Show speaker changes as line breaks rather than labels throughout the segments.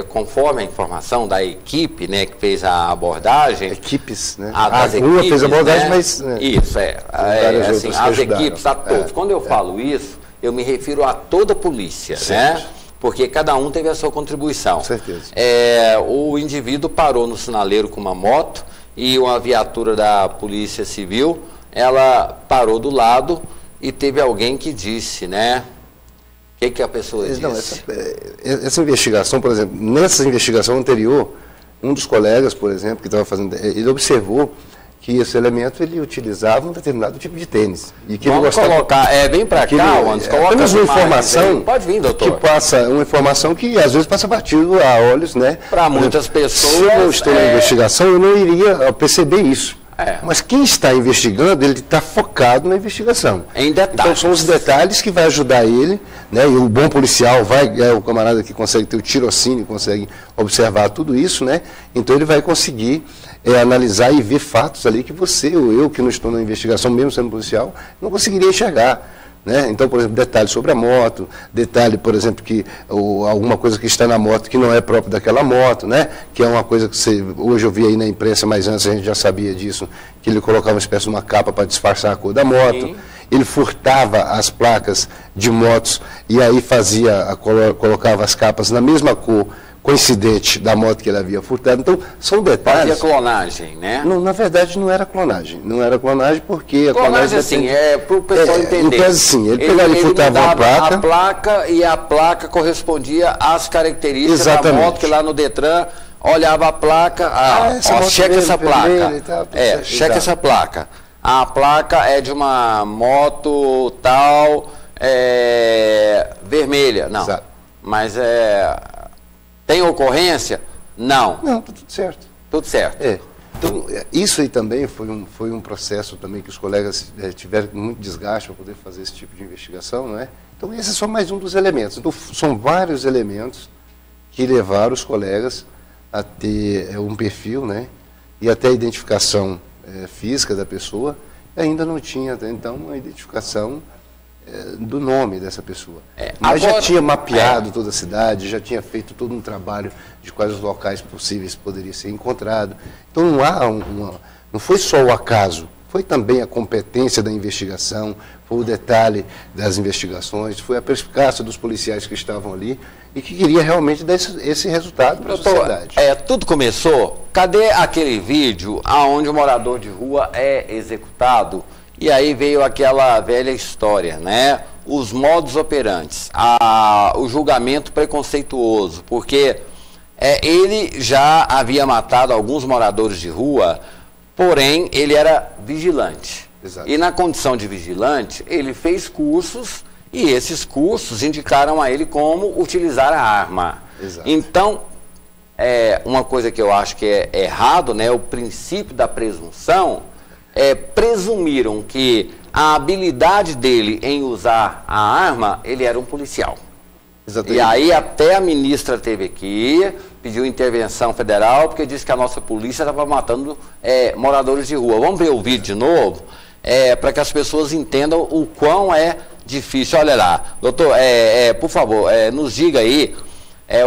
conforme a informação da equipe, né, que fez a abordagem...
Equipes, né?
Uma
fez a abordagem, né? Mas...
Isso, assim, as equipes, a todos. Quando eu falo isso, eu me refiro a toda a polícia, né? Porque cada um teve a sua contribuição. Com
certeza.
O indivíduo parou no sinaleiro com uma moto e uma viatura da Polícia Civil, ela parou do lado e teve alguém que disse, né? O que a pessoa disse?
Não, essa investigação, por exemplo, nessa investigação anterior, um dos colegas, por exemplo, que estava fazendo, ele observou que esse elemento ele utilizava um determinado tipo de tênis. E que
vamos colocar, vem para cá, Anderson, coloca
apenas uma informação,
pode vir, doutor.
Que passa, uma informação que às vezes passa batido a olhos, né?
Para muitas pessoas.
Se eu estou na investigação, eu não iria perceber isso. Mas quem está investigando, ele está focado na investigação.
Em detalhes.
Então são os detalhes que vai ajudar ele, né? E o bom policial o camarada que consegue ter o tirocínio, consegue observar tudo isso, né? Então ele vai conseguir analisar e ver fatos ali que você ou eu, que não estou na investigação, mesmo sendo policial, não conseguiria enxergar. Né? Então, por exemplo, detalhe sobre a moto, detalhe, por exemplo, que alguma coisa que está na moto que não é própria daquela moto, né? Que é uma coisa que hoje eu vi aí na imprensa, mas antes a gente já sabia disso, que ele colocava uma espécie de uma capa para disfarçar a cor da moto. Sim. Ele furtava as placas de motos e aí colocava as capas na mesma cor coincidente da moto que ele havia furtado. Então, são detalhes...
Fazia clonagem, né?
Não, na verdade, não era clonagem. Não era clonagem porque... A
clonagem, assim, para o pessoal entender.
Então, assim, ele furtava uma placa...
a placa e a placa correspondia às características da moto, que lá no Detran olhava a placa, checa essa placa. Checa essa placa. A placa é de uma moto tal, vermelha. Não, exato. Mas tem ocorrência? Não.
Não, tá tudo certo.
Tudo certo.
Então, isso aí também foi um processo também que os colegas tiveram muito desgaste para poder fazer esse tipo de investigação, não é? Então, esse é só mais um dos elementos. Então, são vários elementos que levaram os colegas a ter um perfil, né? E até a identificação física da pessoa, ainda não tinha até então uma identificação do nome dessa pessoa. Mas agora, já tinha mapeado toda a cidade, já tinha feito todo um trabalho de quais os locais possíveis poderia ser encontrado. Então não foi só o acaso, foi também a competência da investigação, foi o detalhe das investigações, foi a perspicácia dos policiais que estavam ali e que queria realmente dar esse resultado para a sociedade.
Tudo começou, cadê aquele vídeo onde o morador de rua é executado? E aí veio aquela velha história, né? Os modus operantes, o julgamento preconceituoso, porque ele já havia matado alguns moradores de rua, porém ele era vigilante. Exato. E na condição de vigilante, ele fez cursos e esses cursos indicaram a ele como utilizar a arma. Exato. Então, uma coisa que eu acho que é errado, né? O princípio da presunção... presumiram que a habilidade dele em usar a arma, ele era um policial. Exatamente. E aí até a ministra teve aqui, pediu intervenção federal, porque disse que a nossa polícia estava matando moradores de rua. Vamos ver o vídeo de novo, para que as pessoas entendam o quão é difícil. Olha lá, doutor, por favor, nos diga aí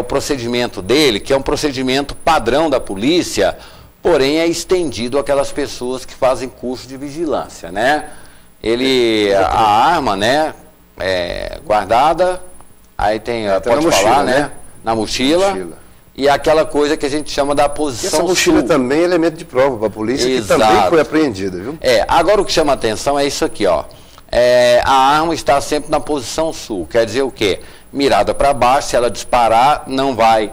o procedimento dele, que é um procedimento padrão da polícia, porém é estendido àquelas pessoas que fazem curso de vigilância, né? A arma, né, guardada, aí tem, pode
na
falar,
mochila,
né? Na mochila. E aquela coisa que a gente chama da posição
essa mochila
sul.
Também é elemento de prova para a polícia,
exato,
que também foi apreendida, viu?
Agora o que chama atenção é isso aqui, ó. A arma está sempre na posição sul, quer dizer o quê? Mirada para baixo, se ela disparar, não vai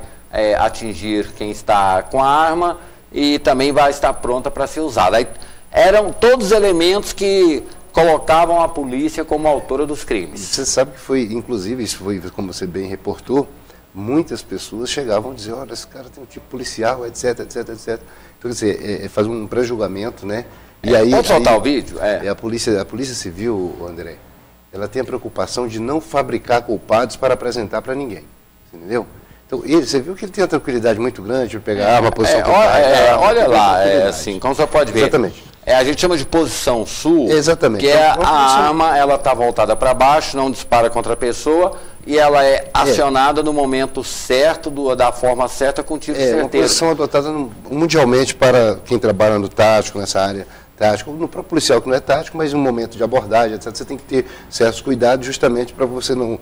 atingir quem está com a arma, e também vai estar pronta para ser usada. Aí, eram todos elementos que colocavam a polícia como autora dos crimes.
Você sabe que foi, inclusive, isso foi, como você bem reportou, muitas pessoas chegavam a dizer, olha, esse cara tem um tipo policial, etc, etc, etc. Então, quer dizer, faz um pré-julgamento, né? E aí,
pode soltar o vídeo?
A Polícia Civil, André, ela tem a preocupação de não fabricar culpados para apresentar para ninguém, entendeu? Então, você viu que ele tem uma tranquilidade muito grande de pegar a arma, a posição
olha lá, assim, como você pode ver.
Exatamente.
A gente chama de posição sul,
exatamente.
Que a arma, ela está voltada para baixo, não dispara contra a pessoa, e ela é acionada no momento certo, da forma certa, com tiro de certeza.
É uma posição adotada mundialmente para quem trabalha no tático, nessa área tática, no próprio policial que não é tático, mas no momento de abordagem, etc., você tem que ter certos cuidados justamente para você não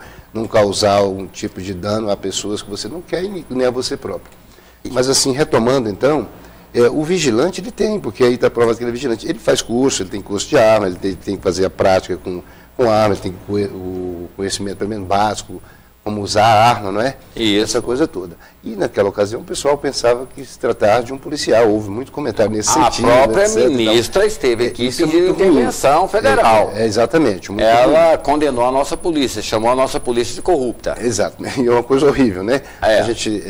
causar um tipo de dano a pessoas que você não quer e nem a você próprio. Mas assim, retomando então, o vigilante ele tem, porque aí está provado que ele é vigilante, ele faz curso, ele tem curso de arma, ele tem que fazer a prática com arma, ele tem o conhecimento pelo menos básico, como usar a arma, não é?
Isso.
Essa coisa toda. E naquela ocasião o pessoal pensava que se tratava de um policial, houve muito comentário nesse sentido.
A própria
etc,
ministra esteve aqui pedindo intervenção federal.
Exatamente.
Ela condenou a nossa polícia, chamou a nossa polícia de corrupta.
Exato, e é uma coisa horrível, né? A gente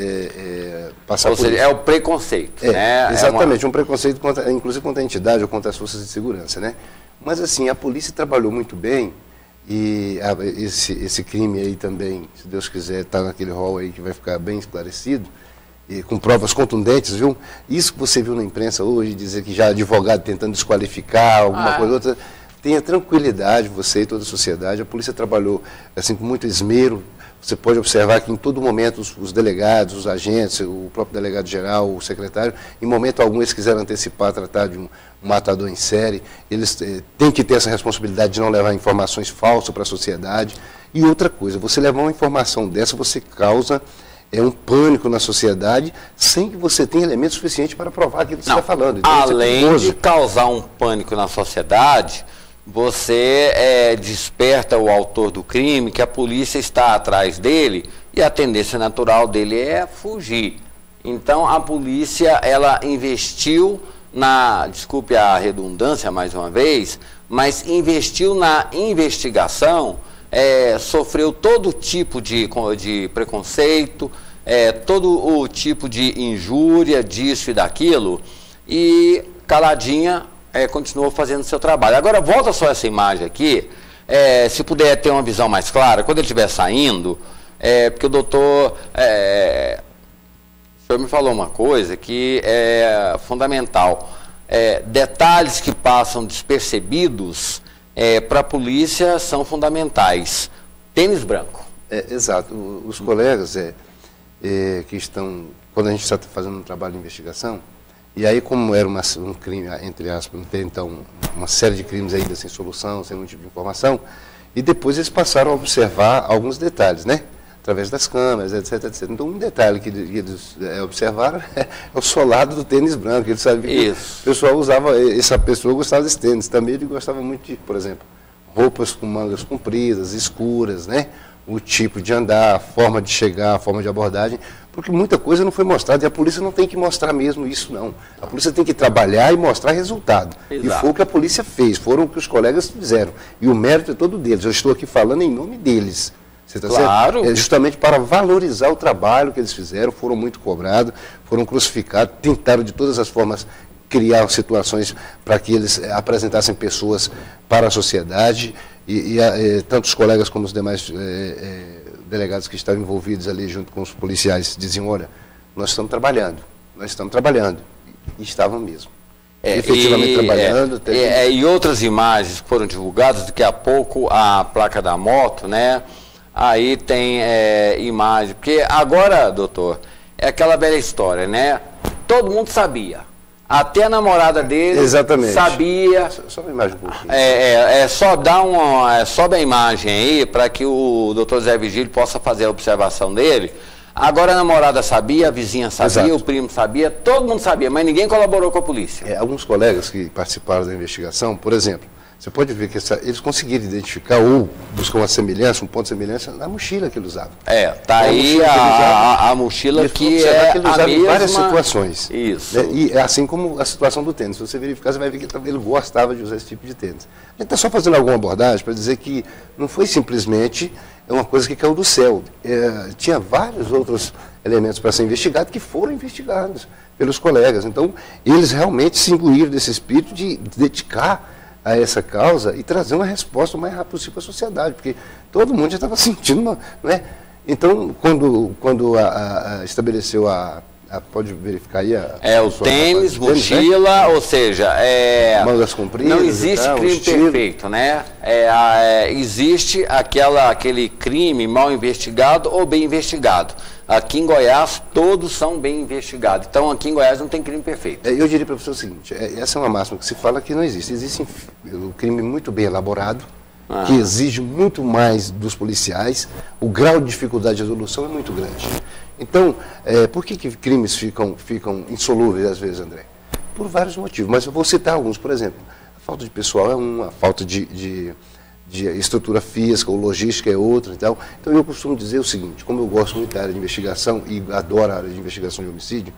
passar
Ou seja, é o preconceito, né?
Exatamente, um preconceito, inclusive contra a entidade ou contra as forças de segurança, né? Mas assim, a polícia trabalhou muito bem. E esse crime aí também, se Deus quiser, está naquele rol aí que vai ficar bem esclarecido, e com provas contundentes, viu? Isso que você viu na imprensa hoje, dizer que já advogado tentando desqualificar, alguma coisa outra, tenha tranquilidade, você e toda a sociedade, a polícia trabalhou assim com muito esmero. Você pode observar que em todo momento os delegados, os agentes, o próprio delegado-geral, o secretário, em momento algum eles quiseram antecipar, tratar de um matador em série, eles têm que ter essa responsabilidade de não levar informações falsas para a sociedade. E outra coisa, você levar uma informação dessa, você causa um pânico na sociedade, sem que você tenha elementos suficientes para provar aquilo que você está falando. Então,
além de causar um pânico na sociedade, você desperta o autor do crime, que a polícia está atrás dele, e a tendência natural dele é fugir. Então a polícia, ela investiu desculpe a redundância mais uma vez, mas investiu na investigação, sofreu todo tipo de preconceito, todo o tipo de injúria, disso e daquilo, e caladinha continuou fazendo seu trabalho. Agora, volta só essa imagem aqui, se puder ter uma visão mais clara, quando ele estiver saindo, porque o doutor, o senhor me falou uma coisa que é fundamental, detalhes que passam despercebidos para a polícia são fundamentais. Tênis branco.
Exato. Os colegas que estão, quando a gente está fazendo um trabalho de investigação, e aí, como era um crime, entre aspas, não tem então uma série de crimes ainda sem solução, sem nenhum tipo de informação, e depois eles passaram a observar alguns detalhes, né? Através das câmeras, etc, etc. Então, um detalhe que eles observaram é o solado do tênis branco. Eles sabiam que o pessoal usava, essa pessoa gostava desse tênis. Também ele gostava muito de, por exemplo, roupas com mangas compridas, escuras, né? O tipo de andar, a forma de chegar, a forma de abordagem, porque muita coisa não foi mostrada e a polícia não tem que mostrar mesmo isso, não. A polícia tem que trabalhar e mostrar resultado. Exato. E foi o que a polícia fez, foram o que os colegas fizeram. E o mérito é todo deles. Eu estou aqui falando em nome deles. Você está certo? Justamente para valorizar o trabalho que eles fizeram, foram muito cobrados, foram crucificados, tentaram de todas as formas criar situações para que eles apresentassem pessoas para a sociedade. Tanto os colegas como os demais delegados que estavam envolvidos ali junto com os policiais diziam, olha, nós estamos trabalhando. E estavam mesmo. Efetivamente trabalhando.
E outras imagens foram divulgadas, daqui a pouco a placa da moto, né? Aí tem imagem, porque agora, doutor, é aquela velha história, né? Todo mundo sabia. Até a namorada dele sabia.
Só uma imagem um pouquinho.
Só sobe a imagem aí para que o doutor Zé Vigílio possa fazer a observação dele. Agora a namorada sabia, a vizinha sabia, exato, o primo sabia, todo mundo sabia, mas ninguém colaborou com a polícia.
Alguns colegas que participaram da investigação, por exemplo, você pode ver que eles conseguiram identificar ou buscar uma semelhança, um ponto de semelhança na mochila que ele usava.
Tá aí a mochila que é
que ele usava em várias situações.
Isso.
Né? E assim como a situação do tênis. Se você verificar, você vai ver que ele gostava de usar esse tipo de tênis. A gente está só fazendo alguma abordagem para dizer que não foi simplesmente uma coisa que caiu do céu. Tinha vários outros elementos para ser investigados que foram investigados pelos colegas. Então, eles realmente se imbuíram desse espírito de dedicar a essa causa e trazer uma resposta o mais rápido possível para a sociedade, porque todo mundo já estava sentindo, não é? Então, quando estabeleceu a pode verificar aí
o tênis, mochila, né? Ou seja,
mangas compridas.
Não existe crime perfeito, né? Existe aquele crime mal investigado ou bem investigado. Aqui em Goiás, todos são bem investigados. Então, aqui em Goiás não tem crime perfeito.
Eu diria para você o seguinte, essa é uma máxima que se fala que não existe. Existe um crime muito bem elaborado, que exige muito mais dos policiais, o grau de dificuldade de resolução é muito grande. Então, por que crimes ficam insolúveis às vezes, André? Por vários motivos, mas eu vou citar alguns. Por exemplo, a falta de pessoal é uma, a falta de estrutura física ou logística é outra. Então eu costumo dizer o seguinte, como eu gosto muito da área de investigação e adoro a área de investigação de homicídio,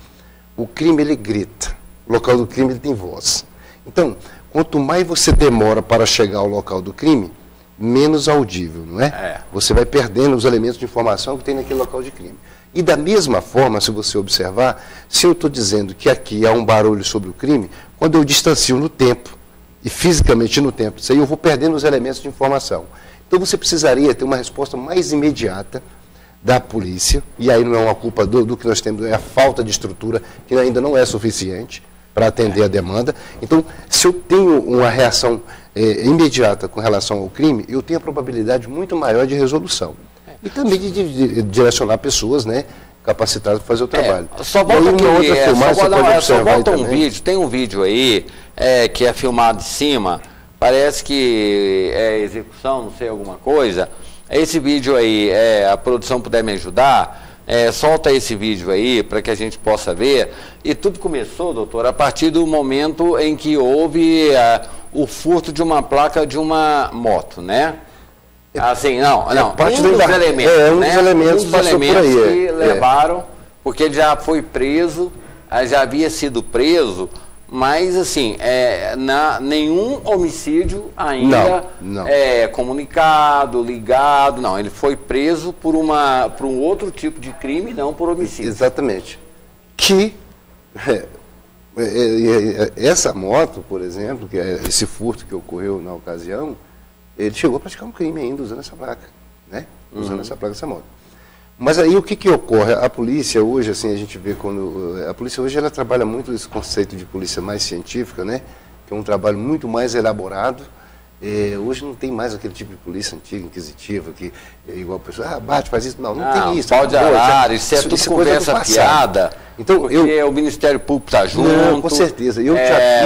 o crime ele grita, o local do crime ele tem voz. Então, quanto mais você demora para chegar ao local do crime, menos audível, não é? Você vai perdendo os elementos de informação que tem naquele local de crime. E da mesma forma, se você observar, se eu estou dizendo que aqui há um barulho sobre o crime, quando eu distancio no tempo, e fisicamente no tempo, isso aí eu vou perdendo os elementos de informação. Então você precisaria ter uma resposta mais imediata da polícia, e aí não é uma culpa do que nós temos, é a falta de estrutura, que ainda não é suficiente para atender a demanda. Então, se eu tenho uma reação imediata com relação ao crime, eu tenho a probabilidade muito maior de resolução. E também de direcionar pessoas, né, capacitadas para fazer o trabalho.
Só volta um vídeo, tem um vídeo aí que é filmado de cima, parece que é execução, não sei, alguma coisa. Esse vídeo aí, a produção puder me ajudar, solta esse vídeo aí para que a gente possa ver. E tudo começou, doutor, a partir do momento em que houve o furto de uma placa de uma moto, né? Assim, um dos elementos que levaram, porque ele já foi preso, já havia sido preso, mas assim, nenhum homicídio ainda comunicado, ligado, não. Ele foi preso por um outro tipo de crime, não por homicídio.
Exatamente. Essa moto, por exemplo, que é esse furto que ocorreu na ocasião, ele chegou a praticar um crime ainda usando essa placa, né? Usando essa placa, essa moto. Mas aí o que ocorre? A polícia hoje, assim, a gente vê quando... A polícia hoje ela trabalha muito esse conceito de polícia mais científica, né? Que é um trabalho muito mais elaborado. Hoje não tem mais aquele tipo de polícia antiga, inquisitiva, que é igual a pessoa, bate, faz isso. Não tem isso.
Pau de arara, isso é tudo conversa fiada. Então, porque o Ministério Público está junto.
Não, com certeza.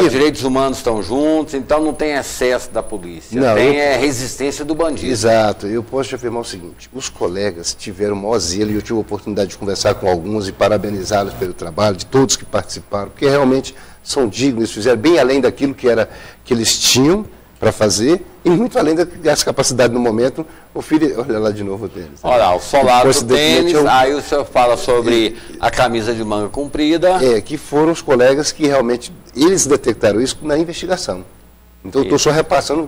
Os direitos humanos estão juntos, então não tem excesso da polícia. Tem resistência do bandido.
Exato. Eu posso te afirmar o seguinte, os colegas tiveram o maior zelo, e eu tive a oportunidade de conversar com alguns e parabenizá-los pelo trabalho, de todos que participaram, porque realmente são dignos, fizeram bem além daquilo que eles tinham para fazer, e muito além das capacidades no momento. Olha lá de novo o tênis.
Olha lá, o solado do tênis, aí o senhor fala sobre a camisa de manga comprida.
Que foram os colegas que realmente, eles detectaram isso na investigação. Então eu estou só repassando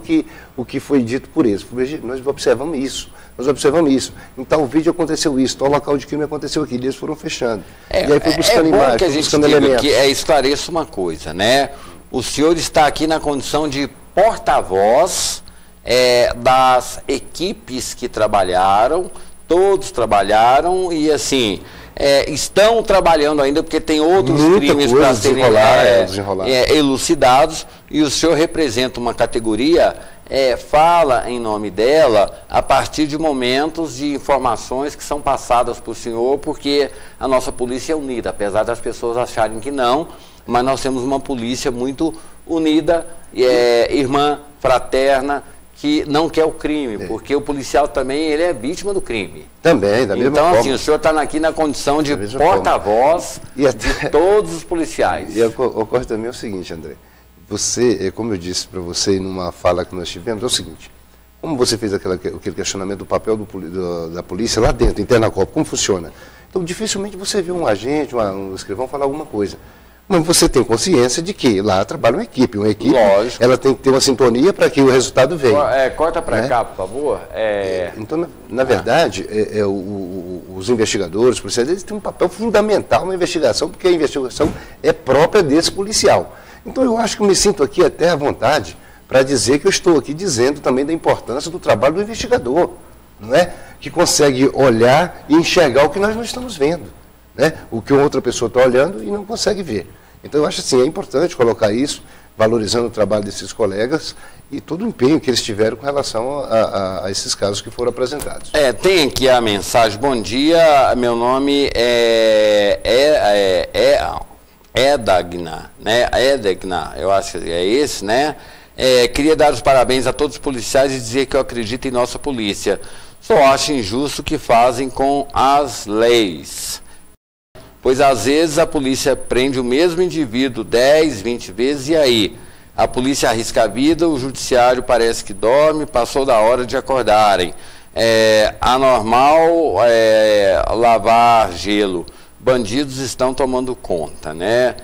o que foi dito por eles. Nós observamos isso. Em tal vídeo aconteceu isso, tal local de crime aconteceu aquilo, eles foram fechando. E aí foi buscando imagens,
que a gente diga que esclareça uma coisa, né? O senhor está aqui na condição de porta-voz das equipes que trabalharam, todos trabalharam e assim, estão trabalhando ainda porque tem outros crimes para serem elucidados, e o senhor representa uma categoria, fala em nome dela a partir de momentos de informações que são passadas por senhor, porque a nossa polícia é unida, apesar das pessoas acharem que não, mas nós temos uma polícia muito unida, irmã, fraterna, que não quer o crime, porque o policial também ele é vítima do crime.
Também, da mesma forma.
Então, assim, o senhor está aqui na condição de porta-voz de todos os policiais.
E ocorre também o seguinte, André, você, como eu disse para você numa fala que nós tivemos, é o seguinte, como você fez aquele questionamento do papel da polícia lá dentro, interna Copa, como funciona? Então, dificilmente você vê um agente, um escrivão falar alguma coisa. Mas você tem consciência de que lá trabalha uma equipe. Uma equipe, lógico, ela tem que ter uma sintonia para que o resultado venha.
Corta para cá, por favor.
Então, na verdade, os investigadores, os policiais, eles têm um papel fundamental na investigação, porque a investigação é própria desse policial. Então, eu acho que eu me sinto aqui até à vontade para dizer que eu estou aqui dizendo também da importância do trabalho do investigador, não é? Que consegue olhar e enxergar o que nós não estamos vendo. né? O que outra pessoa está olhando e não consegue ver. Então eu acho assim, é importante colocar isso, valorizando o trabalho desses colegas e todo o empenho que eles tiveram com relação a esses casos que foram apresentados.
Tem aqui a mensagem: bom dia, meu nome Edagna, né? Edagna, eu acho que é esse, né? Queria dar os parabéns a todos os policiais e dizer que eu acredito em nossa polícia. Só acho injusto o que fazem com as leis. Pois às vezes a polícia prende o mesmo indivíduo 10, 20 vezes e aí? A polícia arrisca a vida, o judiciário parece que dorme, passou da hora de acordarem. Anormal lavar gelo. Bandidos estão tomando conta, né?